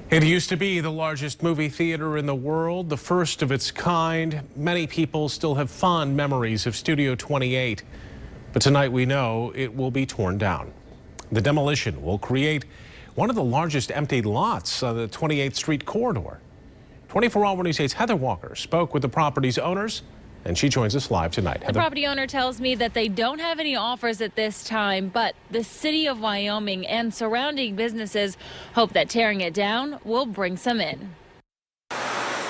It used to be the largest movie theater in the world, the first of its kind. Many people still have fond memories of Studio 28. But tonight we know it will be torn down. The demolition will create one of the largest empty lots on the 28th Street corridor. 24-Hour News 8's Heather Walker spoke with the property's owners, and she joins us live tonight. The property owner tells me that they don't have any offers at this time, but the city of Wyoming and surrounding businesses hope that tearing it down will bring some in.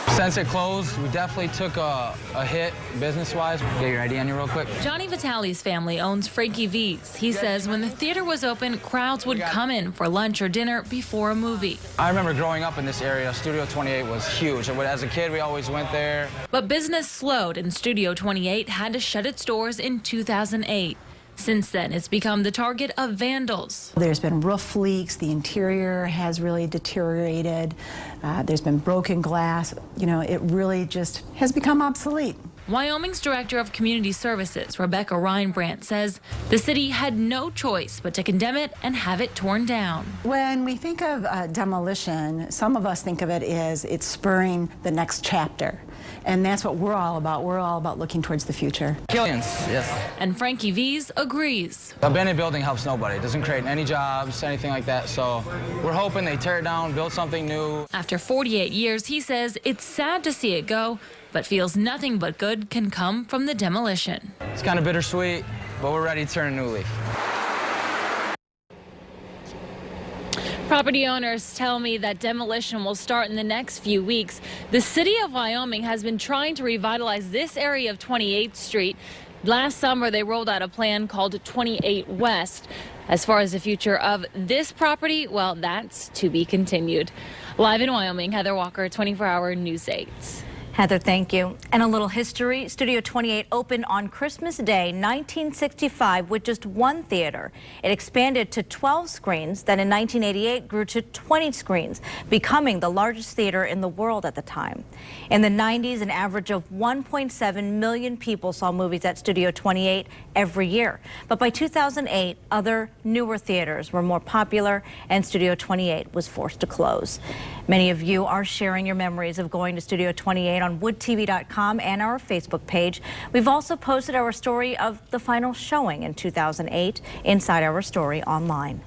Since it closed, we definitely took a hit business-wise. Get your ID on you real quick. Johnny Vitale's family owns Frankie V's. He says when the theater was open, crowds would come in for lunch or dinner before a movie. I remember growing up in this area, Studio 28 was huge. As a kid, we always went there. But business slowed and Studio 28 had to shut its doors in 2008. Since then, it's become the target of vandals. There's been roof leaks, the interior has really deteriorated, there's been broken glass. You know, it really just has become obsolete. Wyoming's Director of Community Services, Rebecca Reinbrandt, says the city had no choice but to condemn it and have it torn down. When we think of demolition, some of us think of it as it's spurring the next chapter. And that's what we're all about. We're all about looking towards the future. Killians, yes. And Frankie V's agrees. Abandoned building helps nobody. It doesn't create any jobs, anything like that. So we're hoping they tear it down, build something new. After 48 years, he says it's sad to see it go, but feels nothing but good can come from the demolition. It's kind of bittersweet, but we're ready to turn a new leaf. Property owners tell me that demolition will start in the next few weeks. The city of Wyoming has been trying to revitalize this area of 28th Street. Last summer, they rolled out a plan called 28 West. As far as the future of this property, well, that's to be continued. Live in Wyoming, Heather Walker, 24-Hour News 8. Heather, thank you. And a little history. Studio 28 opened on Christmas Day, 1965, with just one theater. It expanded to 12 screens, then in 1988 grew to 20 screens, becoming the largest theater in the world at the time. In the 90s, an average of 1.7 million people saw movies at Studio 28 every year. But by 2008, other newer theaters were more popular, and Studio 28 was forced to close. Many of you are sharing your memories of going to Studio 28 on woodtv.com and our Facebook page. We've also posted our story of the final showing in 2008 inside our story online.